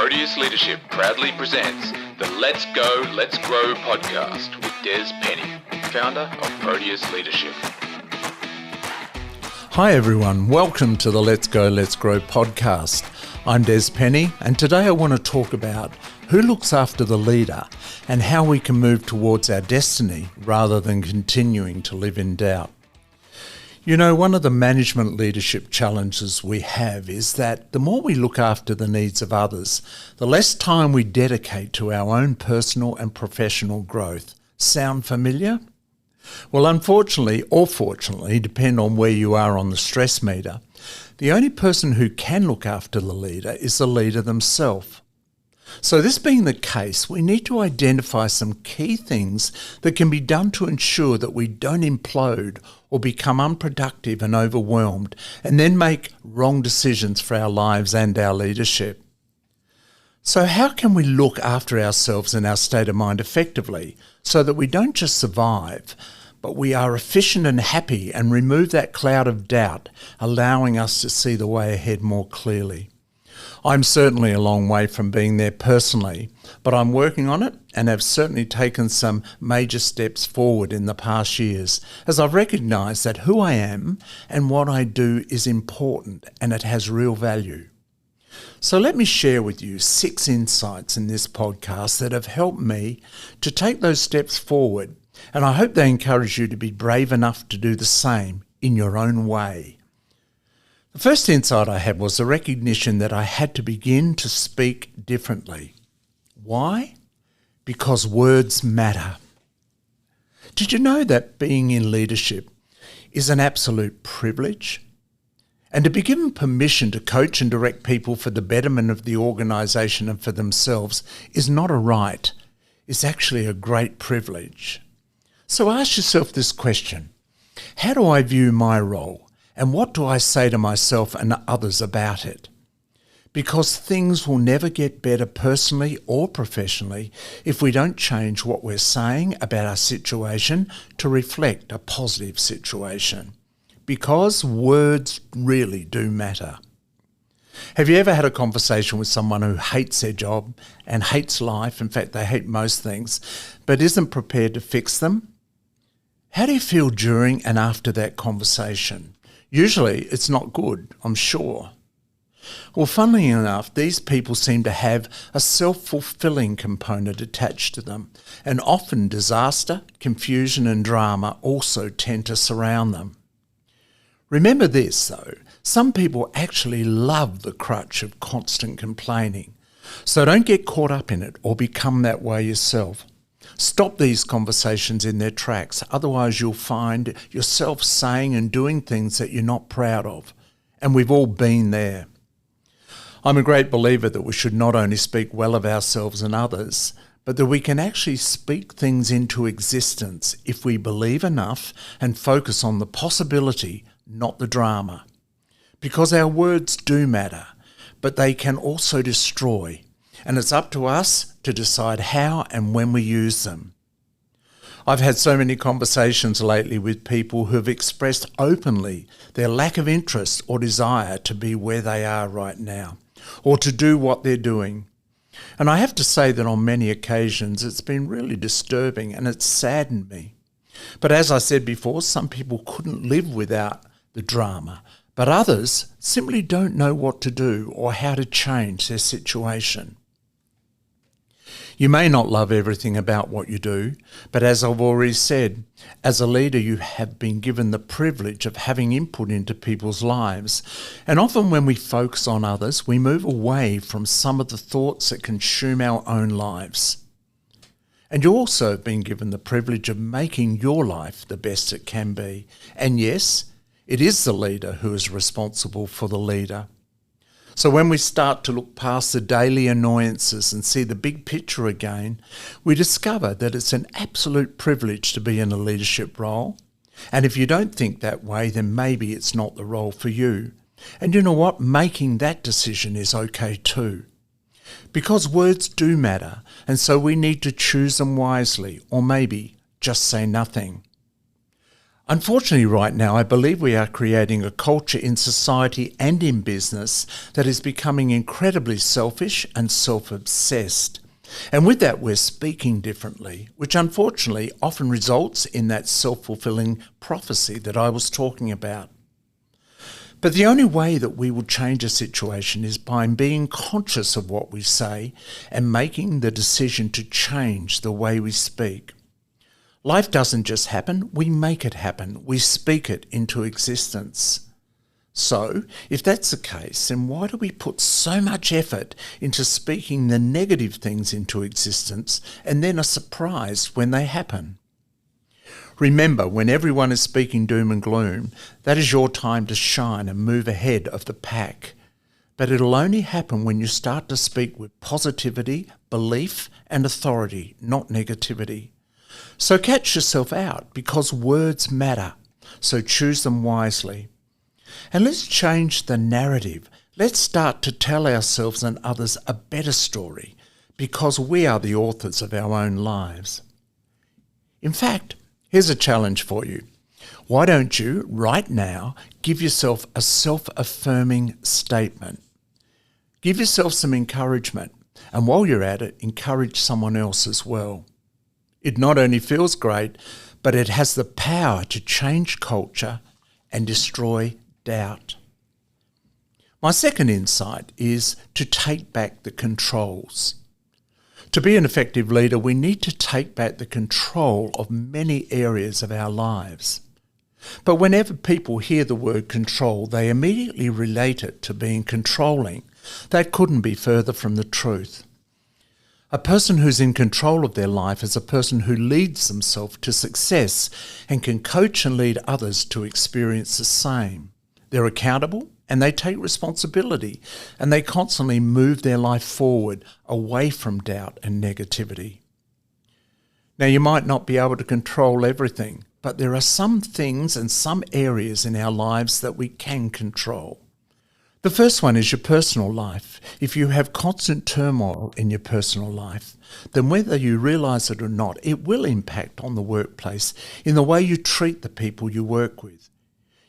Proteus Leadership proudly presents the Let's Go, Let's Grow podcast with Des Penny, founder of Proteus Leadership. Hi everyone, welcome to the Let's Go, Let's Grow podcast. I'm Des Penny, and today I want to talk about who looks after the leader and how we can move towards our destiny rather than continuing to live in doubt. You know, one of the management leadership challenges we have is that the more we look after the needs of others, the less time we dedicate to our own personal and professional growth. Sound familiar? Well, unfortunately or fortunately, depend on where you are on the stress meter, the only person who can look after the leader is the leader themselves. So this being the case, we need to identify some key things that can be done to ensure that we don't implode or become unproductive and overwhelmed and then make wrong decisions for our lives and our leadership. So how can we look after ourselves and our state of mind effectively so that we don't just survive, but we are efficient and happy and remove that cloud of doubt, allowing us to see the way ahead more clearly? I'm certainly a long way from being there personally, but I'm working on it and have certainly taken some major steps forward in the past years as I've recognised that who I am and what I do is important and it has real value. So let me share with you 6 insights in this podcast that have helped me to take those steps forward, and I hope they encourage you to be brave enough to do the same in your own way. The first insight I had was the recognition that I had to begin to speak differently. Why? Because words matter. Did you know that being in leadership is an absolute privilege? And to be given permission to coach and direct people for the betterment of the organisation and for themselves is not a right, it's actually a great privilege. So ask yourself this question: how do I view my role? And what do I say to myself and others about it? Because things will never get better personally or professionally if we don't change what we're saying about our situation to reflect a positive situation. Because words really do matter. Have you ever had a conversation with someone who hates their job and hates life, in fact they hate most things, but isn't prepared to fix them? How do you feel during and after that conversation? Usually it's not good, I'm sure. Well, funnily enough, these people seem to have a self-fulfilling component attached to them, and often disaster, confusion and drama also tend to surround them. Remember this though, some people actually love the crutch of constant complaining, so don't get caught up in it or become that way yourself. Stop these conversations in their tracks, otherwise you'll find yourself saying and doing things that you're not proud of. And we've all been there. I'm a great believer that we should not only speak well of ourselves and others, but that we can actually speak things into existence if we believe enough and focus on the possibility, not the drama. Because our words do matter, but they can also destroy. And it's up to us to decide how and when we use them. I've had so many conversations lately with people who have expressed openly their lack of interest or desire to be where they are right now, or to do what they're doing. And I have to say that on many occasions it's been really disturbing and it's saddened me. But as I said before, some people couldn't live without the drama, but others simply don't know what to do or how to change their situation. You may not love everything about what you do, but as I've already said, as a leader you have been given the privilege of having input into people's lives. And often when we focus on others, we move away from some of the thoughts that consume our own lives. And you also have been given the privilege of making your life the best it can be. And yes, it is the leader who is responsible for the leader. So when we start to look past the daily annoyances and see the big picture again, we discover that it's an absolute privilege to be in a leadership role. And if you don't think that way, then maybe it's not the role for you. And you know what? Making that decision is okay too. Because words do matter, and so we need to choose them wisely, or maybe just say nothing. Unfortunately, right now, I believe we are creating a culture in society and in business that is becoming incredibly selfish and self-obsessed. And with that, we're speaking differently, which unfortunately often results in that self-fulfilling prophecy that I was talking about. But the only way that we will change a situation is by being conscious of what we say and making the decision to change the way we speak. Life doesn't just happen, we make it happen. We speak it into existence. So, if that's the case, then why do we put so much effort into speaking the negative things into existence and then are surprised when they happen? Remember, when everyone is speaking doom and gloom, that is your time to shine and move ahead of the pack. But it'll only happen when you start to speak with positivity, belief, and authority, not negativity. So catch yourself out, because words matter, so choose them wisely. And let's change the narrative. Let's start to tell ourselves and others a better story, because we are the authors of our own lives. In fact, here's a challenge for you. Why don't you, right now, give yourself a self-affirming statement? Give yourself some encouragement, and while you're at it, encourage someone else as well. It not only feels great, but it has the power to change culture and destroy doubt. My second insight is to take back the controls. To be an effective leader, we need to take back the control of many areas of our lives. But whenever people hear the word control, they immediately relate it to being controlling. That couldn't be further from the truth. A person who's in control of their life is a person who leads themselves to success and can coach and lead others to experience the same. They're accountable and they take responsibility, and they constantly move their life forward away from doubt and negativity. Now, you might not be able to control everything, but there are some things and some areas in our lives that we can control. The first one is your personal life. If you have constant turmoil in your personal life, then whether you realise it or not, it will impact on the workplace in the way you treat the people you work with.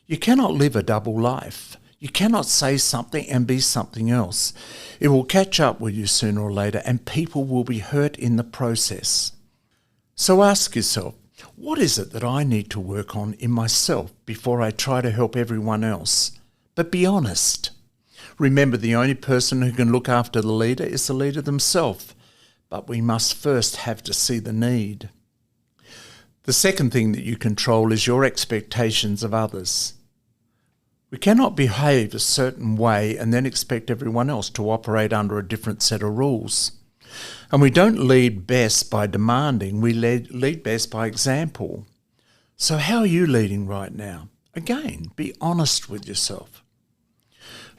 You cannot live a double life. You cannot say something and be something else. It will catch up with you sooner or later, and people will be hurt in the process. So ask yourself, what is it that I need to work on in myself before I try to help everyone else? But be honest. Remember, the only person who can look after the leader is the leader themselves, but we must first have to see the need. The second thing that you control is your expectations of others. We cannot behave a certain way and then expect everyone else to operate under a different set of rules. And we don't lead best by demanding, we lead best by example. So how are you leading right now? Again, be honest with yourself.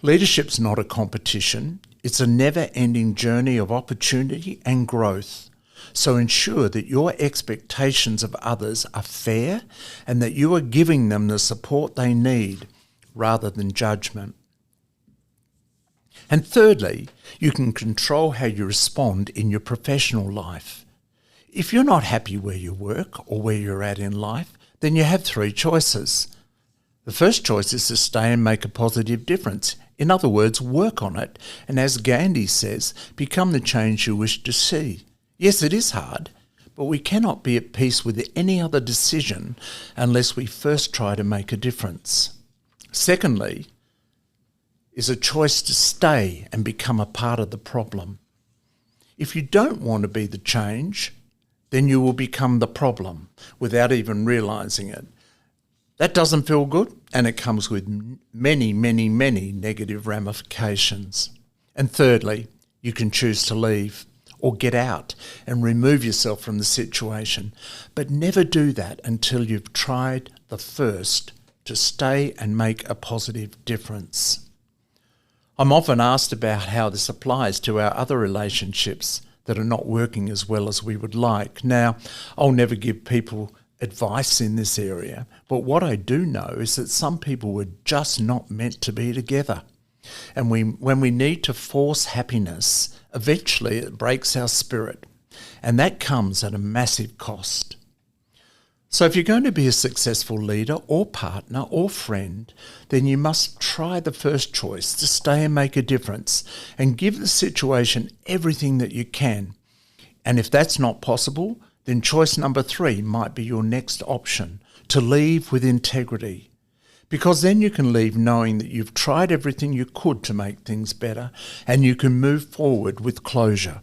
Leadership's not a competition. It's a never-ending journey of opportunity and growth. So ensure that your expectations of others are fair and that you are giving them the support they need rather than judgment. And thirdly, you can control how you respond in your professional life. If you're not happy where you work or where you're at in life, then you have three choices. The first choice is to stay and make a positive difference. In other words, work on it, and as Gandhi says, become the change you wish to see. Yes, it is hard, but we cannot be at peace with any other decision unless we first try to make a difference. Secondly, is a choice to stay and become a part of the problem. If you don't want to be the change, then you will become the problem without even realising it. That doesn't feel good, and it comes with many, many, many negative ramifications. And thirdly, you can choose to leave or get out and remove yourself from the situation. But never do that until you've tried the first to stay and make a positive difference. I'm often asked about how this applies to our other relationships that are not working as well as we would like. Now, I'll never give people advice in this area, but what I do know is that some people were just not meant to be together. And when we need to force happiness, eventually it breaks our spirit, and that comes at a massive cost. So if you're going to be a successful leader or partner or friend, then you must try the first choice to stay and make a difference and give the situation everything that you can. And if that's not possible, then choice number 3 might be your next option, to leave with integrity. Because then you can leave knowing that you've tried everything you could to make things better and you can move forward with closure.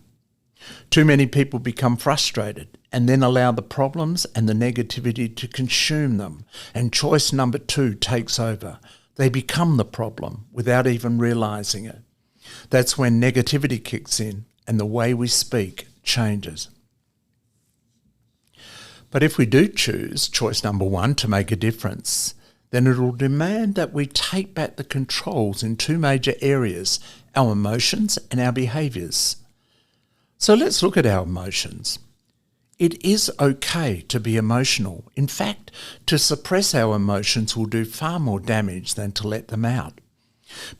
Too many people become frustrated and then allow the problems and the negativity to consume them, and choice number 2 takes over. They become the problem without even realising it. That's when negativity kicks in and the way we speak changes. But if we do choose choice number 1 to make a difference, then it will demand that we take back the controls in 2 major areas, our emotions and our behaviours. So let's look at our emotions. It is okay to be emotional. In fact, to suppress our emotions will do far more damage than to let them out.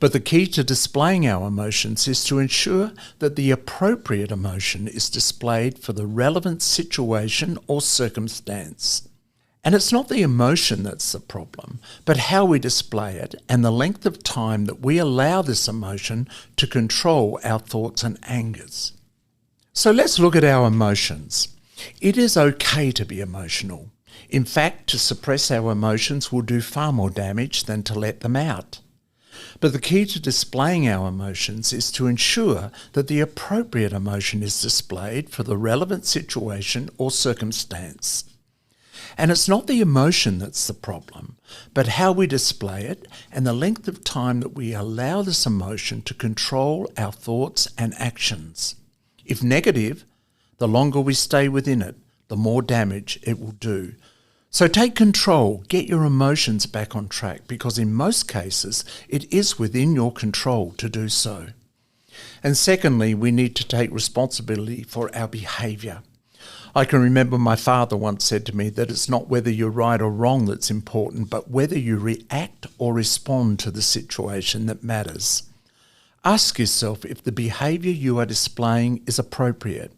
But the key to displaying our emotions is to ensure that the appropriate emotion is displayed for the relevant situation or circumstance. And it's not the emotion that's the problem, but how we display it and the length of time that we allow this emotion to control our thoughts and angers. So let's look at our emotions. It is okay to be emotional. In fact, to suppress our emotions will do far more damage than to let them out. But the key to displaying our emotions is to ensure that the appropriate emotion is displayed for the relevant situation or circumstance. And it's not the emotion that's the problem, but how we display it and the length of time that we allow this emotion to control our thoughts and actions. If negative, the longer we stay within it, the more damage it will do. So take control, get your emotions back on track, because in most cases, it is within your control to do so. And secondly, we need to take responsibility for our behaviour. I can remember my father once said to me that it's not whether you're right or wrong that's important, but whether you react or respond to the situation that matters. Ask yourself if the behaviour you are displaying is appropriate.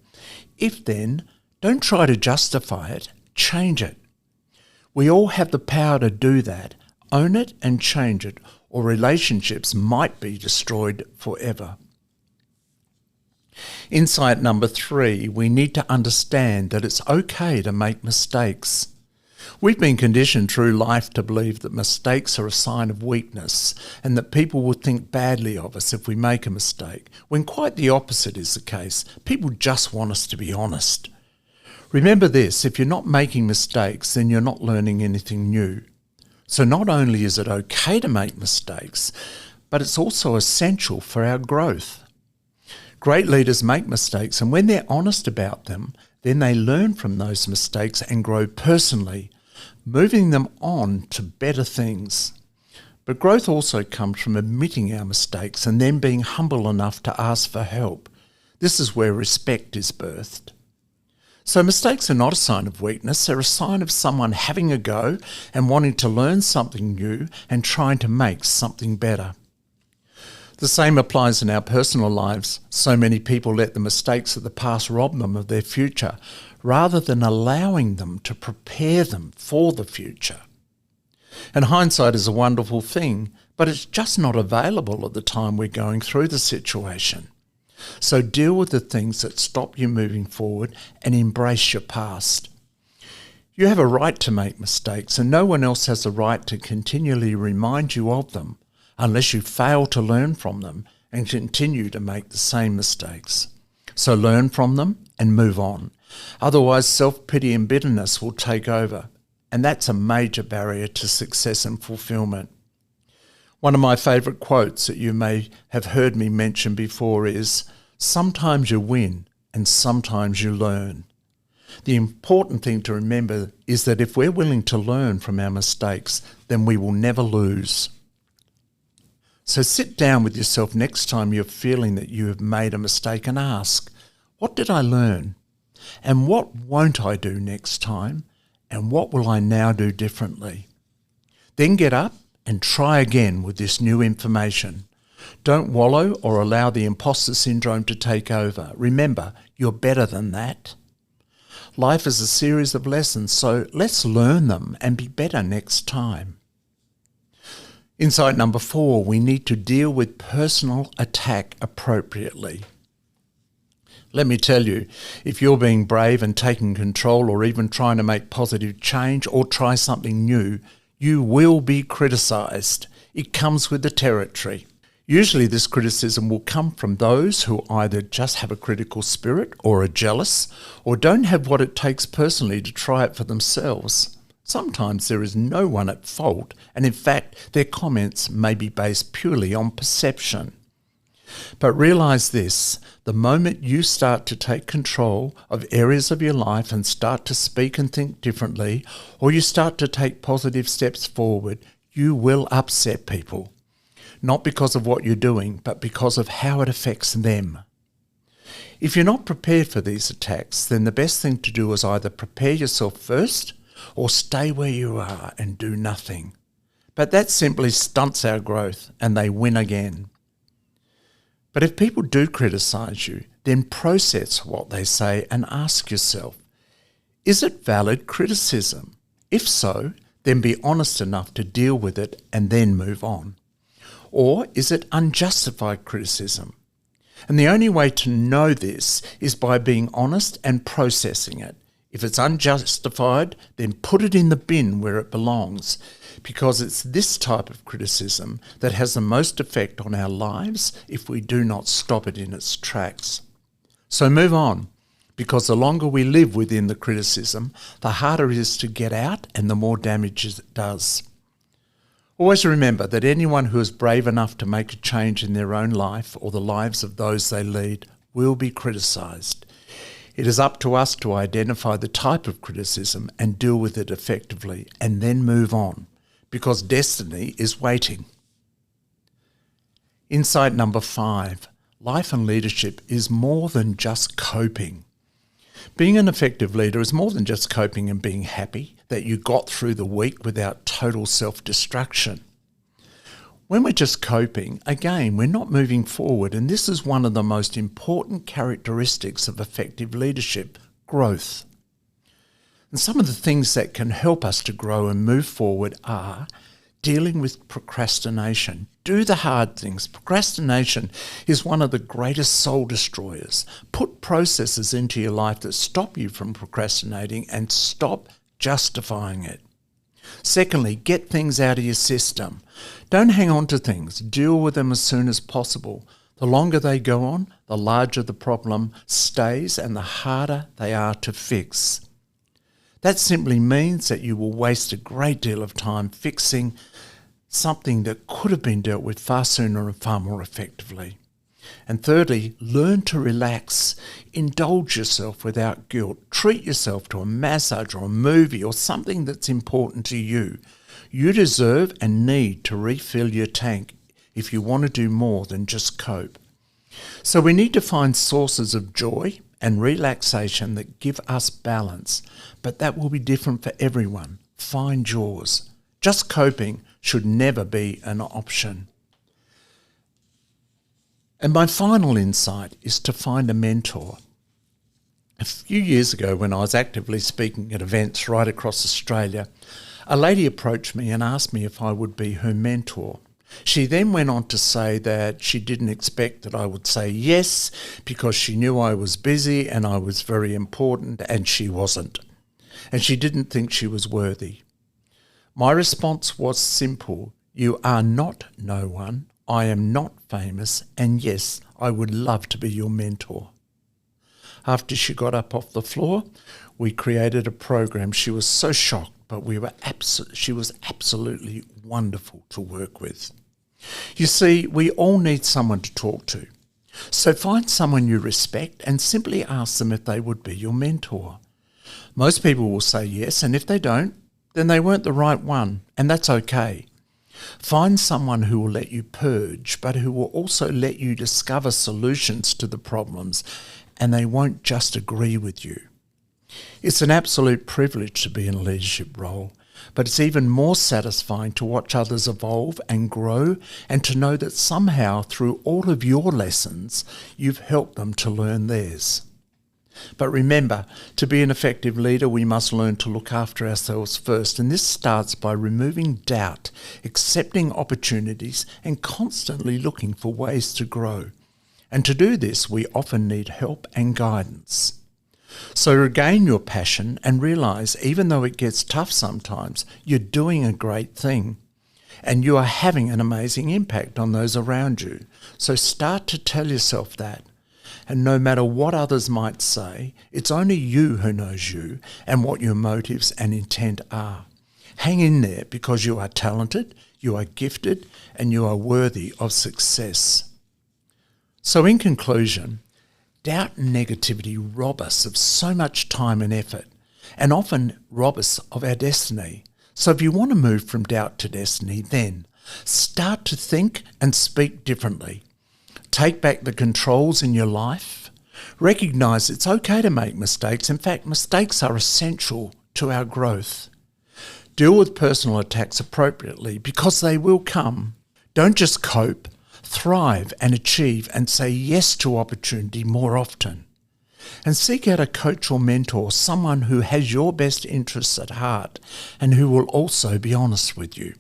If then, don't try to justify it, change it. We all have the power to do that. Own it and change it, or relationships might be destroyed forever. Insight number 3, we need to understand that it's okay to make mistakes. We've been conditioned through life to believe that mistakes are a sign of weakness and that people will think badly of us if we make a mistake, when quite the opposite is the case. People just want us to be honest. Remember this, if you're not making mistakes, then you're not learning anything new. So not only is it okay to make mistakes, but it's also essential for our growth. Great leaders make mistakes, and when they're honest about them, then they learn from those mistakes and grow personally, moving them on to better things. But growth also comes from admitting our mistakes and then being humble enough to ask for help. This is where respect is birthed. So mistakes are not a sign of weakness, they're a sign of someone having a go and wanting to learn something new and trying to make something better. The same applies in our personal lives. So many people let the mistakes of the past rob them of their future, rather than allowing them to prepare them for the future. And hindsight is a wonderful thing, but it's just not available at the time we're going through the situation. So deal with the things that stop you moving forward and embrace your past. You have a right to make mistakes, and no one else has the right to continually remind you of them, unless you fail to learn from them and continue to make the same mistakes. So learn from them and move on. Otherwise, self-pity and bitterness will take over, and that's a major barrier to success and fulfillment. One of my favourite quotes that you may have heard me mention before is, "Sometimes you win and sometimes you learn." The important thing to remember is that if we're willing to learn from our mistakes, then we will never lose. So sit down with yourself next time you're feeling that you have made a mistake and ask, what did I learn? And what won't I do next time? And what will I now do differently? Then get up and try again with this new information. Don't wallow or allow the imposter syndrome to take over. Remember, you're better than that. Life is a series of lessons, so let's learn them and be better next time. Insight number 4, we need to deal with personal attack appropriately. Let me tell you, if you're being brave and taking control or even trying to make positive change or try something new, you will be criticised. It comes with the territory. Usually this criticism will come from those who either just have a critical spirit or are jealous or don't have what it takes personally to try it for themselves. Sometimes there is no one at fault, and in fact, their comments may be based purely on perception. But realise this, the moment you start to take control of areas of your life and start to speak and think differently, or you start to take positive steps forward, you will upset people. Not because of what you're doing, but because of how it affects them. If you're not prepared for these attacks, then the best thing to do is either prepare yourself first, or stay where you are and do nothing. But that simply stunts our growth and they win again. But if people do criticise you, then process what they say and ask yourself, is it valid criticism? If so, then be honest enough to deal with it and then move on. Or is it unjustified criticism? And the only way to know this is by being honest and processing it. If it's unjustified, then put it in the bin where it belongs, because it's this type of criticism that has the most effect on our lives if we do not stop it in its tracks. So move on, because the longer we live within the criticism, the harder it is to get out and the more damage it does. Always remember that anyone who is brave enough to make a change in their own life or the lives of those they lead will be criticised. It is up to us to identify the type of criticism and deal with it effectively and then move on, because destiny is waiting. Insight number 5, life and leadership is more than just coping. Being an effective leader is more than just coping and being happy that you got through the week without total self-destruction. When we're just coping, again, we're not moving forward, and this is one of the most important characteristics of effective leadership, growth. And some of the things that can help us to grow and move forward are dealing with procrastination. Do the hard things. Procrastination is one of the greatest soul destroyers. Put processes into your life that stop you from procrastinating and stop justifying it. Secondly, get things out of your system. Don't hang on to things. Deal with them as soon as possible. The longer they go on, the larger the problem stays and the harder they are to fix. That simply means that you will waste a great deal of time fixing something that could have been dealt with far sooner and far more effectively. And thirdly, learn to relax. Indulge yourself without guilt. Treat yourself to a massage or a movie or something that's important to you. You deserve and need to refill your tank if you want to do more than just cope. So we need to find sources of joy and relaxation that give us balance, but that will be different for everyone. Find yours. Just coping should never be an option. And my final insight is to find a mentor. A few years ago, when I was actively speaking at events right across Australia, a lady approached me and asked me if I would be her mentor. She then went on to say that she didn't expect that I would say yes because she knew I was busy and I was very important, and she wasn't. And she didn't think she was worthy. My response was simple. You are not no one. I am not famous, and yes, I would love to be your mentor. After she got up off the floor, we created a program. She was so shocked, but she was absolutely wonderful to work with. You see, we all need someone to talk to. So find someone you respect and simply ask them if they would be your mentor. Most people will say yes, and if they don't, then they weren't the right one, and that's okay. Find someone who will let you purge, but who will also let you discover solutions to the problems, and they won't just agree with you. It's an absolute privilege to be in a leadership role, but it's even more satisfying to watch others evolve and grow, and to know that somehow through all of your lessons, you've helped them to learn theirs. But remember, to be an effective leader, we must learn to look after ourselves first. And this starts by removing doubt, accepting opportunities, and constantly looking for ways to grow. And to do this, we often need help and guidance. So regain your passion and realise, even though it gets tough sometimes, you're doing a great thing. And you are having an amazing impact on those around you. So start to tell yourself that. And no matter what others might say, it's only you who knows you and what your motives and intent are. Hang in there, because you are talented, you are gifted, and you are worthy of success. So in conclusion, doubt and negativity rob us of so much time and effort, and often rob us of our destiny. So if you want to move from doubt to destiny, then start to think and speak differently. Take back the controls in your life. Recognise it's okay to make mistakes. In fact, mistakes are essential to our growth. Deal with personal attacks appropriately, because they will come. Don't just cope. Thrive and achieve, and say yes to opportunity more often. And seek out a coach or mentor, someone who has your best interests at heart and who will also be honest with you.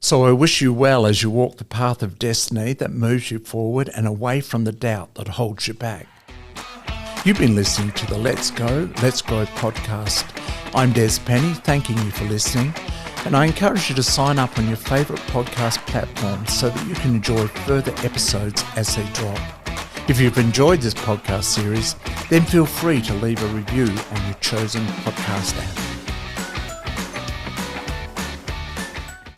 So I wish you well as you walk the path of destiny that moves you forward and away from the doubt that holds you back. You've been listening to the Let's Go, Let's Grow podcast. I'm Des Penny, thanking you for listening, and I encourage you to sign up on your favourite podcast platform so that you can enjoy further episodes as they drop. If you've enjoyed this podcast series, then feel free to leave a review on your chosen podcast app.